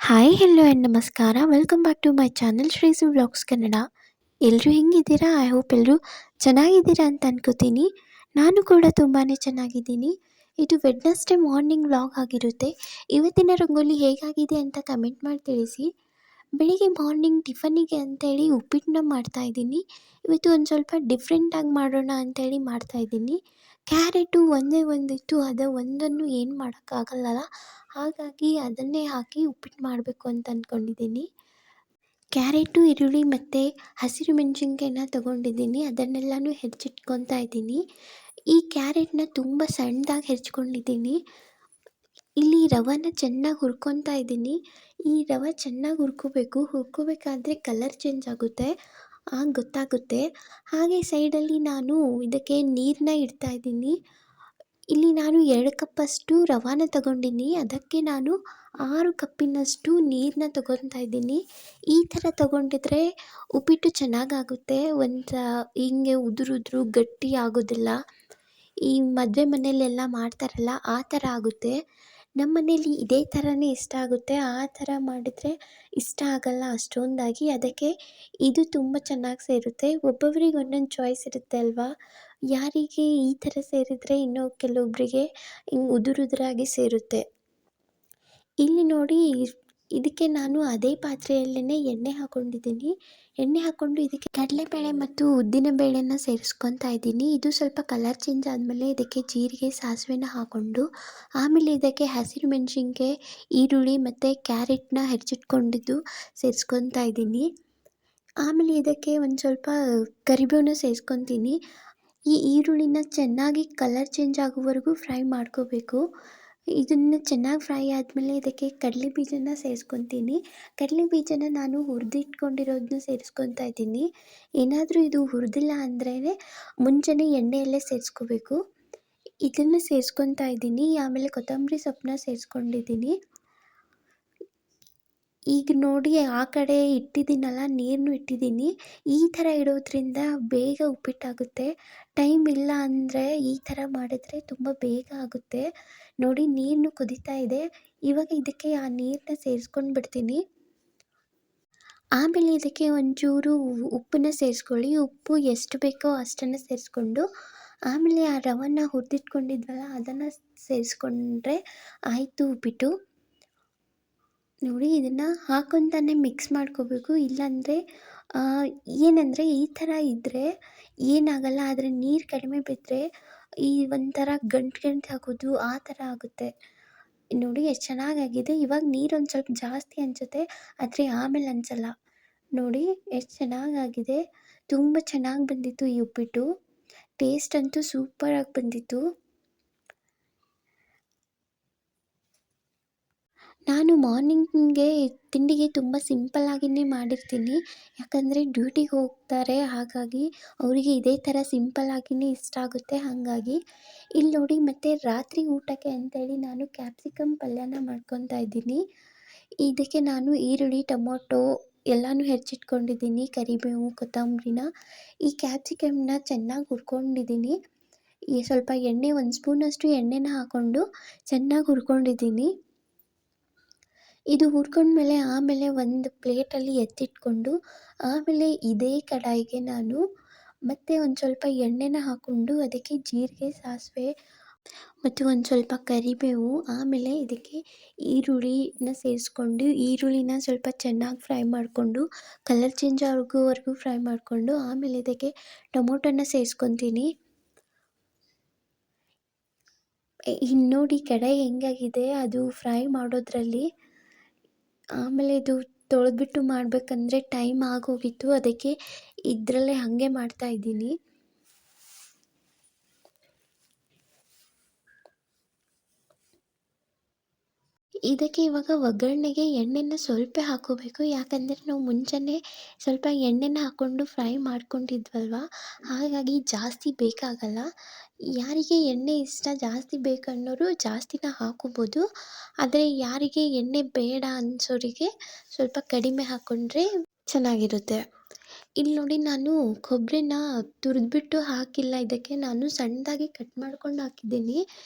Hi hello and ನಮಸ್ಕಾರ welcome back to my channel Shrisu vlogs Kannada. ಎಲ್ಲರೂ ಹೆಂಗಿದ್ದೀರಾ? ಐ ಹೋಪ್ ಎಲ್ಲರೂ ಚೆನ್ನಾಗಿದ್ದೀರಾ ಅಂತ ಅನ್ಕೋತೀನಿ. ನಾನು ಕೂಡ ತುಂಬಾ ಚೆನ್ನಾಗಿದ್ದೀನಿ. ಇದು ವೆಡ್ನೆಸ್ಡೇ ಮಾರ್ನಿಂಗ್ ವ್ಲಾಗ್ ಆಗಿರುತ್ತೆ. ಇವತ್ತಿನ ರಂಗೋಲಿ ಹೇಗಾಗಿದೆ ಅಂತ ಕಮೆಂಟ್ ಮಾಡಿ ತಿಳಿಸಿ. ಬೆಳಿಗ್ಗೆ ಮಾರ್ನಿಂಗ್ ಟಿಫನ್ನಿಗೆ ಅಂತೇಳಿ ಉಪ್ಪಿಟ್ಟನ್ನ ಮಾಡ್ತಾಯಿದ್ದೀನಿ. ಇವತ್ತು ಒಂದು ಸ್ವಲ್ಪ ಡಿಫ್ರೆಂಟಾಗಿ ಮಾಡೋಣ ಅಂತೇಳಿ ಮಾಡ್ತಾಯಿದ್ದೀನಿ. ಕ್ಯಾರೆಟು ಒಂದೇ ಒಂದಿತ್ತು, ಅದು ಒಂದನ್ನು ಏನು ಮಾಡೋಕ್ಕಾಗಲ್ಲಲ್ಲ, ಹಾಗಾಗಿ ಅದನ್ನೇ ಹಾಕಿ ಉಪ್ಪಿಟ್ಟು ಮಾಡಬೇಕು ಅಂತ ಅಂದ್ಕೊಂಡಿದ್ದೀನಿ. ಕ್ಯಾರೆಟು, ಈರುಳ್ಳಿ ಮತ್ತು ಹಸಿರು ಮೆಣಸಿನ್ಕಾಯಿನ ತೊಗೊಂಡಿದ್ದೀನಿ. ಅದನ್ನೆಲ್ಲನೂ ಹೆಚ್ಚಿಟ್ಕೊತಾ ಇದ್ದೀನಿ. ಈ ಕ್ಯಾರೆಟ್ನ ತುಂಬ ಸಣ್ಣದಾಗಿ ಹೆಚ್ಕೊಂಡಿದ್ದೀನಿ. ಇಲ್ಲಿ ರವೆನ ಚೆನ್ನಾಗಿ ಹುರ್ಕೊತಾ ಇದ್ದೀನಿ. ಈ ರವೆ ಚೆನ್ನಾಗಿ ಹುರ್ಕೋಬೇಕಾದ್ರೆ ಕಲರ್ ಚೇಂಜ್ ಆಗುತ್ತೆ, ಆಗ ಗೊತ್ತಾಗುತ್ತೆ. ಹಾಗೆ ಸೈಡಲ್ಲಿ ನಾನು ಇದಕ್ಕೆ ನೀರನ್ನ ಇಡ್ತಾಯಿದ್ದೀನಿ. ಇಲ್ಲಿ ನಾನು 2 ಕಪ್ಪಷ್ಟು ರವಾನ ತಗೊಂಡಿನಿ. ಅದಕ್ಕೆ ನಾನು 6 ಕಪ್ಪಿನಷ್ಟು ನೀರನ್ನ ತೊಗೊತಾ ಇದ್ದೀನಿ. ಈ ಥರ ತೊಗೊಂಡಿದ್ರೆ ಉಪ್ಪಿಟ್ಟು ಚೆನ್ನಾಗಾಗುತ್ತೆ. ಹಿಂಗೆ ಉದುರು ಗಟ್ಟಿ ಆಗೋದಿಲ್ಲ. ಈ ಮದುವೆ ಮನೆಯಲ್ಲೆಲ್ಲ ಮಾಡ್ತಾರಲ್ಲ ಆ ಥರ ಆಗುತ್ತೆ. ನಮ್ಮ ಮನೇಲಿ ಇದೇ ಥರನೇ ಇಷ್ಟ ಆಗುತ್ತೆ. ಆ ಥರ ಮಾಡಿದರೆ ಇಷ್ಟ ಆಗಲ್ಲ ಅಷ್ಟೊಂದಾಗಿ. ಅದಕ್ಕೆ ಇದು ತುಂಬ ಚೆನ್ನಾಗಿ ಸೇರುತ್ತೆ. ಒಬ್ಬೊಬ್ರಿಗೆ ಒಂದೊಂದು ಚಾಯ್ಸ್ ಇರುತ್ತೆ ಅಲ್ವಾ? ಯಾರಿಗೆ ಈ ಥರ ಸೇರಿದರೆ ಇನ್ನೂ ಕೆಲವೊಬ್ಬರಿಗೆ ಹಿಂಗೆ ಉದುರಾಗಿ ಸೇರುತ್ತೆ. ಇಲ್ಲಿ ನೋಡಿ, ಇದಕ್ಕೆ ನಾನು ಅದೇ ಪಾತ್ರೆಯಲ್ಲೇ ಎಣ್ಣೆ ಹಾಕ್ಕೊಂಡಿದ್ದೀನಿ. ಎಣ್ಣೆ ಹಾಕ್ಕೊಂಡು ಇದಕ್ಕೆ ಕಡಲೆಬೇಳೆ ಮತ್ತು ಉದ್ದಿನ ಬೇಳೆನ ಸೇರಿಸ್ಕೊತಾ ಇದ್ದೀನಿ. ಇದು ಸ್ವಲ್ಪ ಕಲರ್ ಚೇಂಜ್ ಆದಮೇಲೆ ಇದಕ್ಕೆ ಜೀರಿಗೆ, ಸಾಸಿವೆನ ಹಾಕ್ಕೊಂಡು ಆಮೇಲೆ ಇದಕ್ಕೆ ಹಸಿರು ಮೆಣಸಿನ್ಕಾಯಿ, ಈರುಳ್ಳಿ ಮತ್ತು ಕ್ಯಾರೆಟ್ನ ಹೆಚ್ಚಿಟ್ಕೊಂಡಿದ್ದು ಸೇರಿಸ್ಕೊತಾ ಇದ್ದೀನಿ. ಆಮೇಲೆ ಇದಕ್ಕೆ ಒಂದು ಸ್ವಲ್ಪ ಕರಿಬೇವನ್ನ ಸೇರಿಸ್ಕೊತೀನಿ. ಈ ಈರುಳ್ಳಿನ ಚೆನ್ನಾಗಿ ಕಲರ್ ಚೇಂಜ್ ಆಗೋವರೆಗೂ ಫ್ರೈ ಮಾಡ್ಕೋಬೇಕು. ಇದನ್ನು ಚೆನ್ನಾಗಿ ಫ್ರೈ ಆದಮೇಲೆ ಇದಕ್ಕೆ ಕಡಲೆ ಬೀಜನ ಸೇರಿಸ್ಕೊತೀನಿ. ಕಡಲೆ ಬೀಜನ ನಾನು ಹುರಿದಿಟ್ಕೊಂಡಿರೋದನ್ನ ಸೇರಿಸ್ಕೊತಾ ಇದ್ದೀನಿ. ಏನಾದರೂ ಇದು ಹುರಿದಿಲ್ಲ ಅಂದ್ರೇ ಮುಂಚೆನೇ ಎಣ್ಣೆಯಲ್ಲೇ ಸೇರಿಸ್ಕೋಬೇಕು. ಇದನ್ನು ಸೇರಿಸ್ಕೊತಾ ಇದ್ದೀನಿ. ಆಮೇಲೆ ಕೊತ್ತಂಬರಿ ಸೊಪ್ಪನ್ನ ಸೇರಿಸ್ಕೊಂಡಿದ್ದೀನಿ. ಈಗ ನೋಡಿ, ಆ ಕಡೆ ಇಟ್ಟಿದ್ದೀನಲ್ಲ, ನೀರನ್ನು ಇಟ್ಟಿದ್ದೀನಿ. ಈ ಥರ ಇಡೋದ್ರಿಂದ ಬೇಗ ಉಪ್ಪಿಟ್ಟಾಗುತ್ತೆ. ಟೈಮ್ ಇಲ್ಲ ಅಂದರೆ ಈ ಥರ ಮಾಡಿದ್ರೆ ತುಂಬ ಬೇಗ ಆಗುತ್ತೆ. ನೋಡಿ, ನೀರು ಕುದೀತಾ ಇದೆ. ಇವಾಗ ಇದಕ್ಕೆ ಆ ನೀರನ್ನ ಸೇರಿಸ್ಕೊಂಡು ಬಿಡ್ತೀನಿ. ಆಮೇಲೆ ಇದಕ್ಕೆ ಒಂಚೂರು ಉಪ್ಪನ್ನ ಸೇರಿಸ್ಕೊಳ್ಳಿ. ಉಪ್ಪು ಎಷ್ಟು ಬೇಕೋ ಅಷ್ಟನ್ನು ಸೇರಿಸ್ಕೊಂಡು ಆಮೇಲೆ ಆ ರವೆನ ಹುರಿದಿಟ್ಕೊಂಡಿದ್ವಲ್ಲ ಅದನ್ನು ಸೇರಿಸ್ಕೊಂಡ್ರೆ ಆಯಿತು ಉಪ್ಪಿಟ್ಟು. ನೋಡಿ, ಇದನ್ನು ಹಾಕೊತಾನೆ ಮಿಕ್ಸ್ ಮಾಡ್ಕೋಬೇಕು. ಇಲ್ಲಾಂದರೆ ಏನಂದರೆ ಈ ಥರ ಇದ್ದರೆ ಏನಾಗಲ್ಲ, ಆದರೆ ನೀರು ಕಡಿಮೆ ಬಿದ್ದರೆ ಈ ಒಂಥರ ಗಂಟು ಹಾಕೋದು ಆ ಥರ ಆಗುತ್ತೆ. ನೋಡಿ ಎಷ್ಟು ಚೆನ್ನಾಗಾಗಿದೆ. ಇವಾಗ ನೀರು ಒಂದು ಸ್ವಲ್ಪ ಜಾಸ್ತಿ ಅನಿಸುತ್ತೆ, ಆದರೆ ಆಮೇಲೆ ಅನಿಸಲ್ಲ. ನೋಡಿ ಎಷ್ಟು ಚೆನ್ನಾಗಾಗಿದೆ. ತುಂಬ ಚೆನ್ನಾಗಿ ಬಂದಿತ್ತು ಈ ಉಪ್ಪಿಟ್ಟು. ಟೇಸ್ಟ್ ಅಂತೂ ಸೂಪರಾಗಿ ಬಂದಿತ್ತು. ನಾನು ಮಾರ್ನಿಂಗ್ಗೆ ತಿಂಡಿಗೆ ತುಂಬ ಸಿಂಪಲ್ಲಾಗಿಯೇ ಮಾಡಿರ್ತೀನಿ. ಯಾಕಂದರೆ ಡ್ಯೂಟಿಗೆ ಹೋಗ್ತಾರೆ, ಹಾಗಾಗಿ ಅವರಿಗೆ ಇದೇ ಥರ ಸಿಂಪಲ್ಲಾಗಿಯೇ ಇಷ್ಟ ಆಗುತ್ತೆ. ಹಾಗಾಗಿ ಇಲ್ಲಿ ನೋಡಿ, ಮತ್ತು ರಾತ್ರಿ ಊಟಕ್ಕೆ ಅಂತೇಳಿ ನಾನು ಕ್ಯಾಪ್ಸಿಕಮ್ ಪಲ್ಯನ ಮಾಡ್ಕೊತಾ ಇದ್ದೀನಿ. ಇದಕ್ಕೆ ನಾನು ಈರುಳ್ಳಿ, ಟೊಮೊಟೊ ಎಲ್ಲನೂ ಹೆಚ್ಚಿಟ್ಕೊಂಡಿದ್ದೀನಿ, ಕರಿಬೇವು, ಕೊತ್ತಂಬರಿನ. ಈ ಕ್ಯಾಪ್ಸಿಕಮ್ನ ಚೆನ್ನಾಗಿ ಹುರ್ಕೊಂಡಿದ್ದೀನಿ. ಸ್ವಲ್ಪ ಎಣ್ಣೆ, 1 ಸ್ಪೂನಷ್ಟು ಎಣ್ಣೆನ ಹಾಕ್ಕೊಂಡು ಚೆನ್ನಾಗಿ ಹುರ್ಕೊಂಡಿದ್ದೀನಿ. ಇದು ಹುರ್ಕೊಂಡ್ಮೇಲೆ ಆಮೇಲೆ ಒಂದು ಪ್ಲೇಟಲ್ಲಿ ಎತ್ತಿಟ್ಕೊಂಡು ಆಮೇಲೆ ಇದೇ ಕಡಾಯಿಗೆ ನಾನು ಮತ್ತೆ ಒಂದು ಸ್ವಲ್ಪ ಎಣ್ಣೆನ ಹಾಕ್ಕೊಂಡು ಅದಕ್ಕೆ ಜೀರಿಗೆ, ಸಾಸಿವೆ ಮತ್ತು ಒಂದು ಸ್ವಲ್ಪ ಕರಿಬೇವು, ಆಮೇಲೆ ಇದಕ್ಕೆ ಈರುಳ್ಳಿನ ಸೇರಿಸ್ಕೊಂಡು ಈರುಳ್ಳಿನ ಸ್ವಲ್ಪ ಚೆನ್ನಾಗಿ ಫ್ರೈ ಮಾಡಿಕೊಂಡು ಕಲರ್ ಚೇಂಜ್ ಆಗೋವರೆಗೂ ಫ್ರೈ ಮಾಡಿಕೊಂಡು ಆಮೇಲೆ ಇದಕ್ಕೆ ಟೊಮೊಟೊನ ಸೇರಿಸ್ಕೊತೀನಿ. ಇನ್ನು ನೋಡಿ ಕಡಾಯಿ ಹೆಂಗಾಗಿದೆ ಅದು ಫ್ರೈ ಮಾಡೋದ್ರಲ್ಲಿ. ಆಮೇಲೆ ಇದು ತೊಳೆದ್ಬಿಟ್ಟು ಮಾಡಬೇಕಂದ್ರೆ ಟೈಮ್ ಆಗೋಗಿತ್ತು, ಅದಕ್ಕೆ ಇದರಲ್ಲೇ ಹಾಗೆ ಮಾಡ್ತಾಯಿದ್ದೀನಿ. ಇದಕ್ಕೆ ಇವಾಗ ಒಗ್ಗರಣೆಗೆ ಎಣ್ಣೆನ ಸ್ವಲ್ಪ ಹಾಕ್ಕೋಬೇಕು. ಯಾಕಂದರೆ ನಾವು ಮುಂಚೆನೇ ಸ್ವಲ್ಪ ಎಣ್ಣೆನ ಹಾಕ್ಕೊಂಡು ಫ್ರೈ ಮಾಡ್ಕೊಂಡಿದ್ವಲ್ವ, ಹಾಗಾಗಿ ಜಾಸ್ತಿ ಬೇಕಾಗಲ್ಲ. ಯಾರಿಗೆ ಎಣ್ಣೆ ಇಷ್ಟ ಜಾಸ್ತಿ ಬೇಕನ್ನೋರು ಜಾಸ್ತಿನ ಹಾಕ್ಕೋಬೋದು. ಆದರೆ ಯಾರಿಗೆ ಎಣ್ಣೆ ಬೇಡ ಅನ್ಸೋರಿಗೆ ಸ್ವಲ್ಪ ಕಡಿಮೆ ಹಾಕ್ಕೊಂಡ್ರೆ ಚೆನ್ನಾಗಿರುತ್ತೆ. ಇಲ್ಲಿ ನೋಡಿ ನಾನು ಕೊಬ್ಬರಿನ ತುರಿದ್ಬಿಟ್ಟು ಹಾಕಿಲ್ಲ ಇದಕ್ಕೆ. ನಾನು ಸಣ್ಣದಾಗಿ ಕಟ್ ಮಾಡ್ಕೊಂಡು ಹಾಕಿದ್ದೀನಿ.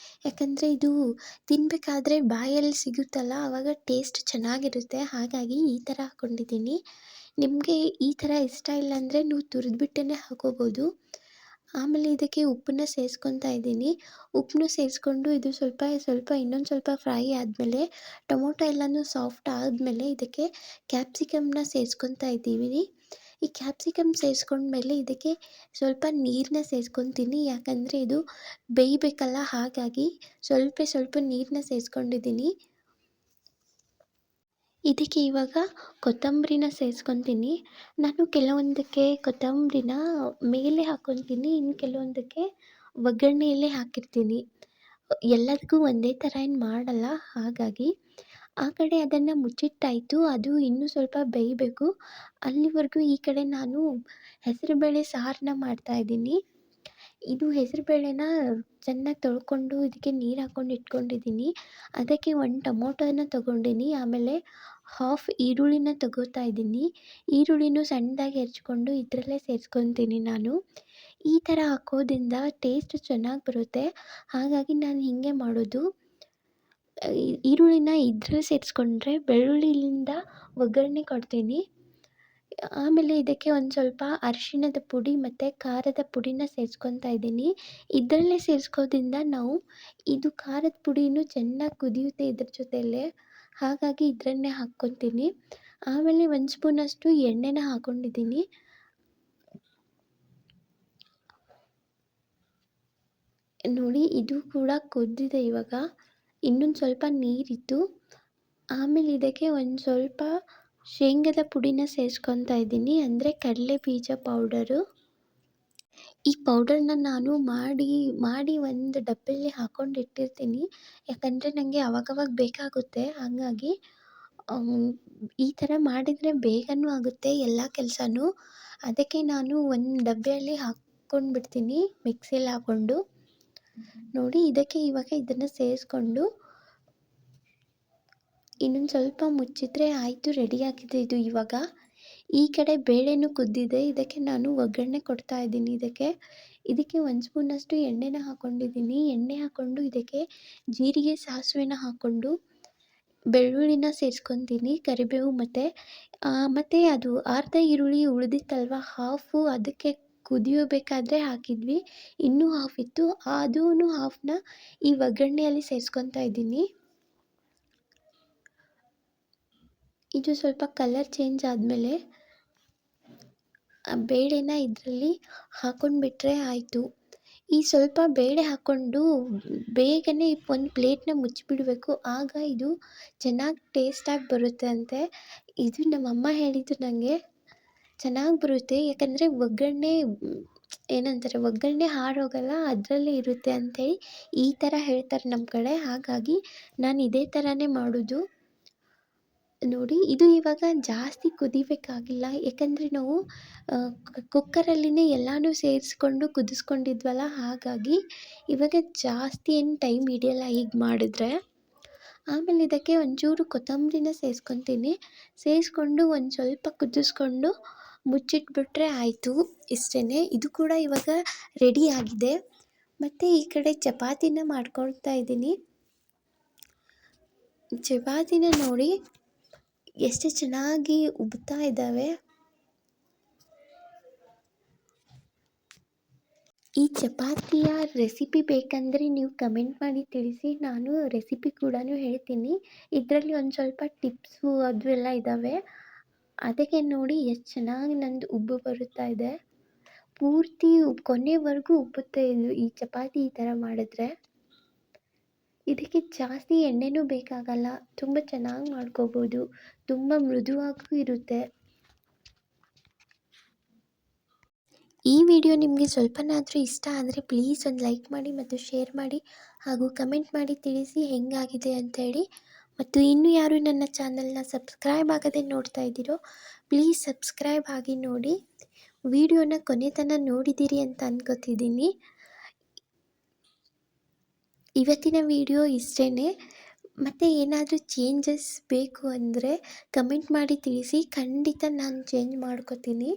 ಯಾಕಂದರೆ ಇದು ತಿನ್ನಬೇಕಾದ್ರೆ ಬಾಯಲ್ಲಿ ಸಿಗುತ್ತಲ್ಲ ಆವಾಗ ಟೇಸ್ಟ್ ಚೆನ್ನಾಗಿರುತ್ತೆ. ಹಾಗಾಗಿ ಈ ಥರ ಹಾಕ್ಕೊಂಡಿದ್ದೀನಿ. ನಿಮಗೆ ಈ ಥರ ಇಷ್ಟ ಇಲ್ಲ ಅಂದರೆ ನೀವು ತುರಿದ್ಬಿಟ್ಟೇ ಹಾಕ್ಕೋಬೋದು. ಆಮೇಲೆ ಇದಕ್ಕೆ ಉಪ್ಪನ್ನ ಸೇರಿಸ್ಕೊತಾ ಇದ್ದೀನಿ. ಉಪ್ಪನ್ನು ಸೇರಿಸ್ಕೊಂಡು ಇದು ಸ್ವಲ್ಪ ಇನ್ನೊಂದು ಸ್ವಲ್ಪ ಫ್ರೈ ಆದಮೇಲೆ ಟೊಮೊಟೊ ಎಲ್ಲನೂ ಸಾಫ್ಟ್ ಆದಮೇಲೆ ಇದಕ್ಕೆ ಕ್ಯಾಪ್ಸಿಕಮ್ನ ಸೇರಿಸ್ಕೊತಾ ಇದ್ದೀವಿ. ಈ ಕ್ಯಾಪ್ಸಿಕಮ್ ಸೇರಿಸ್ಕೊಂಡ್ಮೇಲೆ ಇದಕ್ಕೆ ಸ್ವಲ್ಪ ನೀರನ್ನ ಸೇರಿಸ್ಕೊತೀನಿ. ಯಾಕಂದರೆ ಇದು ಬೇಯಬೇಕಲ್ಲ, ಹಾಗಾಗಿ ಸ್ವಲ್ಪ ನೀರನ್ನ ಸೇರಿಸ್ಕೊಂಡಿದ್ದೀನಿ. ಇದಕ್ಕೆ ಇವಾಗ ಕೊತ್ತಂಬರಿನ ಸೇರಿಸ್ಕೊತೀನಿ. ನಾನು ಕೆಲವೊಂದಕ್ಕೆ ಕೊತ್ತಂಬರಿನ ಮೇಲೆ ಹಾಕ್ಕೊತೀನಿ, ಇನ್ನು ಕೆಲವೊಂದಕ್ಕೆ ಒಗ್ಗರಣೆಯಲ್ಲೇ ಹಾಕಿರ್ತೀನಿ. ಎಲ್ಲದಕ್ಕೂ ಒಂದೇ ಥರ ಏನು ಮಾಡಲ್ಲ. ಹಾಗಾಗಿ ಆ ಕಡೆ ಅದನ್ನು ಮುಚ್ಚಿಟ್ಟಾಯಿತು. ಅದು ಇನ್ನೂ ಸ್ವಲ್ಪ ಬೇಯಬೇಕು. ಅಲ್ಲಿವರೆಗೂ ಈ ಕಡೆ ನಾನು ಹೆಸರುಬೇಳೆ ಸಾರನ್ನ ಮಾಡ್ತಾಯಿದ್ದೀನಿ. ಇದು ಹೆಸರುಬೇಳೆನ ಚೆನ್ನಾಗಿ ತೊಳ್ಕೊಂಡು ಇದಕ್ಕೆ ನೀರು ಹಾಕ್ಕೊಂಡು ಇಟ್ಕೊಂಡಿದ್ದೀನಿ. ಅದಕ್ಕೆ ಒಂದು ಟೊಮೊಟೊನ ತೊಗೊಂಡಿನಿ. ಆಮೇಲೆ ಹಾಫ್ ಈರುಳ್ಳಿನ ತೊಗೋತಾ ಇದ್ದೀನಿ. ಈರುಳ್ಳಿನೂ ಸಣ್ಣದಾಗಿ ಹೆಚ್ಕೊಂಡು ಇದರಲ್ಲೇ ಸೇರಿಸ್ಕೊತೀನಿ ನಾನು. ಈ ಥರ ಹಾಕೋದ್ರಿಂದ ಟೇಸ್ಟ್ ಚೆನ್ನಾಗಿ ಬರುತ್ತೆ. ಹಾಗಾಗಿ ನಾನು ಹೀಗೆ ಮಾಡೋದು. ಈರುಳ್ಳಿನ ಇದ್ರಲ್ಲಿ ಸೇರಿಸ್ಕೊಂಡ್ರೆ ಬೆಳ್ಳುಳ್ಳಿಯಿಂದ ಒಗ್ಗರಣೆ ಕೊಡ್ತೀನಿ. ಆಮೇಲೆ ಇದಕ್ಕೆ ಒಂದು ಸ್ವಲ್ಪ ಅರಿಶಿಣದ ಪುಡಿ ಮತ್ತು ಖಾರದ ಪುಡಿನ ಸೇರಿಸ್ಕೊತಾ ಇದ್ದೀನಿ. ಇದರಲ್ಲೇ ಸೇರಿಸ್ಕೋದ್ರಿಂದ ನಾವು ಇದು ಖಾರದ ಪುಡಿನೂ ಚೆನ್ನಾಗಿ ಕುದಿಯುತ್ತೆ ಇದ್ರ ಜೊತೆಯಲ್ಲೇ. ಹಾಗಾಗಿ ಇದನ್ನೇ ಹಾಕ್ಕೊತೀನಿ. ಆಮೇಲೆ 1 ಸ್ಪೂನಷ್ಟು ಎಣ್ಣೆನ ಹಾಕ್ಕೊಂಡಿದ್ದೀನಿ. ನೋಡಿ ಇದು ಕೂಡ ಕುದ್ದಿದೆ ಇವಾಗ. ಇನ್ನೊಂದು ಸ್ವಲ್ಪ ನೀರಿತ್ತು. ಆಮೇಲೆ ಇದಕ್ಕೆ ಒಂದು ಸ್ವಲ್ಪ ಶೇಂಗದ ಪುಡಿನ ಸೇರಿಸ್ಕೊತಾ ಇದ್ದೀನಿ, ಅಂದರೆ ಕಡಲೆ ಬೀಜ ಪೌಡರು. ಈ ಪೌಡರ್ನ ನಾನು ಮಾಡಿ ಒಂದು ಡಬ್ಬಿಯಲ್ಲಿ ಹಾಕ್ಕೊಂಡಿಟ್ಟಿರ್ತೀನಿ. ಯಾಕಂದರೆ ನನಗೆ ಅವಾಗವಾಗ ಬೇಕಾಗುತ್ತೆ. ಹಾಗಾಗಿ ಈ ಥರ ಮಾಡಿದರೆ ಬೇಗನೂ ಆಗುತ್ತೆ ಎಲ್ಲ ಕೆಲಸನೂ. ಅದಕ್ಕೆ ನಾನು ಒಂದು ಡಬ್ಬಿಯಲ್ಲಿ ಹಾಕ್ಕೊಂಡ್ಬಿಡ್ತೀನಿ ಮಿಕ್ಸಿಯಲ್ಲಿ ಹಾಕ್ಕೊಂಡು. ನೋಡಿ ಇದಕ್ಕೆ ಇವಾಗ ಇದನ್ನು ಸೇರಿಸ್ಕೊಂಡು ಇನ್ನೊಂದು ಸ್ವಲ್ಪ ಮುಚ್ಚಿದ್ರೆ ಆಯಿತು, ರೆಡಿಯಾಗಿದೆ ಇದು ಇವಾಗ. ಈ ಕಡೆ ಬೇಳೆನೂ ಕುದ್ದಿದೆ. ಇದಕ್ಕೆ ನಾನು ಒಗ್ಗರಣೆ ಕೊಡ್ತಾ ಇದ್ದೀನಿ. ಇದಕ್ಕೆ 1 ಸ್ಪೂನಷ್ಟು ಎಣ್ಣೆನ ಹಾಕ್ಕೊಂಡಿದ್ದೀನಿ. ಎಣ್ಣೆ ಹಾಕ್ಕೊಂಡು ಇದಕ್ಕೆ ಜೀರಿಗೆ ಸಾಸಿವೆನ ಹಾಕ್ಕೊಂಡು ಬೆಳ್ಳುಳ್ಳಿನ ಸೇರಿಸ್ಕೊತೀನಿ, ಕರಿಬೇವು ಮತ್ತು ಅದು ಅರ್ಧ ಈರುಳ್ಳಿ ಉಳಿದಿತ್ತಲ್ವ ಹಾಫು, ಅದಕ್ಕೆ ಕುದಿಯಬೇಕಾದ್ರೆ ಹಾಕಿದ್ವಿ. ಇನ್ನೂ ಹಾಫ್ ಇತ್ತು, ಅದೂ ಹಾಫ್ನ ಈ ಒಗ್ಗರಣೆಯಲ್ಲಿ ಸೇರಿಸ್ಕೊತಾ ಇದ್ದೀನಿ. ಇದು ಸ್ವಲ್ಪ ಕಲರ್ ಚೇಂಜ್ ಆದಮೇಲೆ ಬೇಳೆನ ಇದರಲ್ಲಿ ಹಾಕ್ಕೊಂಡ್ಬಿಟ್ರೆ ಆಯಿತು. ಈ ಸ್ವಲ್ಪ ಬೇಳೆ ಹಾಕ್ಕೊಂಡು ಬೇಗನೆ ಒಂದು ಪ್ಲೇಟ್ನ ಮುಚ್ಚಿಬಿಡಬೇಕು. ಆಗ ಇದು ಚೆನ್ನಾಗಿ ಟೇಸ್ಟಾಗಿ ಬರುತ್ತೆ ಅಂತೆ. ಇದು ನಮ್ಮಮ್ಮ ಹೇಳಿದ್ದು ನನಗೆ. ಚೆನ್ನಾಗಿ ಬರುತ್ತೆ, ಯಾಕಂದರೆ ಒಗ್ಗರಣೆ ಹಾರೋಗಲ್ಲ, ಅದರಲ್ಲೇ ಇರುತ್ತೆ ಅಂಥೇಳಿ ಈ ಥರ ಹೇಳ್ತಾರೆ ನಮ್ಮ ಕಡೆ. ಹಾಗಾಗಿ ನಾನು ಇದೇ ಥರನೇ ಮಾಡೋದು. ನೋಡಿ ಇದು ಇವಾಗ ಜಾಸ್ತಿ ಕುದಿಬೇಕಾಗಿಲ್ಲ. ಯಾಕಂದರೆ ನಾವು ಕುಕ್ಕರಲ್ಲಿನೇ ಎಲ್ಲನೂ ಸೇರಿಸ್ಕೊಂಡು ಕುದಿಸ್ಕೊಂಡಿದ್ವಲ್ಲ, ಹಾಗಾಗಿ ಇವಾಗ ಜಾಸ್ತಿ ಏನು ಟೈಮ್ ಹಿಡಿಯಲ್ಲ ಹೀಗೆ ಮಾಡಿದ್ರೆ. ಆಮೇಲೆ ಇದಕ್ಕೆ ಒಂಚೂರು ಕೊತ್ತಂಬರಿನ ಸೇರಿಸ್ಕೊತೀನಿ. ಸೇರಿಸ್ಕೊಂಡು ಒಂದು ಸ್ವಲ್ಪ ಕುದಿಸ್ಕೊಂಡು ಮುಚ್ಚಿಟ್ಬಿಟ್ರೆ ಆಯಿತು, ಇಷ್ಟೇ. ಇದು ಕೂಡ ಇವಾಗ ರೆಡಿ ಆಗಿದೆ. ಮತ್ತು ಈ ಕಡೆ ಚಪಾತಿನ ಮಾಡ್ಕೊಳ್ತಾ ಇದ್ದೀನಿ. ಚಪಾತಿನ ನೋಡಿ ಎಷ್ಟು ಚೆನ್ನಾಗಿ ಉಬ್ತಾ ಇದ್ದಾವೆ. ಈ ಚಪಾತಿಯ ರೆಸಿಪಿ ಬೇಕಂದರೆ ನೀವು ಕಮೆಂಟ್ ಮಾಡಿ ತಿಳಿಸಿ. ನಾನು ರೆಸಿಪಿ ಕೂಡ ಹೇಳ್ತೀನಿ. ಇದರಲ್ಲಿ ಒಂದು ಸ್ವಲ್ಪ ಟಿಪ್ಸು ಅದು ಎಲ್ಲ ಇದ್ದಾವೆ. ಅದಕ್ಕೆ ನೋಡಿ ಎಷ್ಟು ಚೆನ್ನಾಗಿ ನಂದು ಉಬ್ಬು ಬರುತ್ತಾ ಇದೆ. ಪೂರ್ತಿ ಕೊನೆವರೆಗೂ ಉಬ್ಬುತ್ತೆ ಇದು, ಈ ಚಪಾತಿ ಈ ಥರ ಮಾಡಿದ್ರೆ. ಇದಕ್ಕೆ ಜಾಸ್ತಿ ಎಣ್ಣೆನೂ ಬೇಕಾಗಲ್ಲ, ತುಂಬ ಚೆನ್ನಾಗಿ ಮಾಡ್ಕೋಬೋದು, ತುಂಬ ಮೃದುವಾಗೂ ಇರುತ್ತೆ. ಈ ವಿಡಿಯೋ ನಿಮಗೆ ಸ್ವಲ್ಪನಾದರೂ ಇಷ್ಟ ಆದರೆ ಪ್ಲೀಸ್ ಒಂದು ಲೈಕ್ ಮಾಡಿ ಮತ್ತು ಶೇರ್ ಮಾಡಿ, ಹಾಗೂ ಕಮೆಂಟ್ ಮಾಡಿ ತಿಳಿಸಿ ಹೆಂಗಾಗಿದೆ ಅಂಥೇಳಿ. ಮತ್ತು ಇನ್ನೂ ಯಾರು ನನ್ನ ಚಾನಲ್ನ ಸಬ್ಸ್ಕ್ರೈಬ್ ಆಗದೆ ನೋಡ್ತಾ ಇದ್ದೀರೋ ಪ್ಲೀಸ್ ಸಬ್ಸ್ಕ್ರೈಬ್ ಆಗಿ ನೋಡಿ. ವಿಡಿಯೋನ ಕೊನೆ ತನಕ ನೋಡಿದ್ದೀರಿ ಅಂತ ಅನ್ಕೋತಿದ್ದೀನಿ. ಇವತ್ತಿನ ವಿಡಿಯೋ ಇಷ್ಟೇ. ಮತ್ತು ಏನಾದರೂ ಚೇಂಜಸ್ ಬೇಕು ಅಂದರೆ ಕಮೆಂಟ್ ಮಾಡಿ ತಿಳಿಸಿ, ಖಂಡಿತ ನಾನು ಚೇಂಜ್ ಮಾಡ್ಕೋತೀನಿ.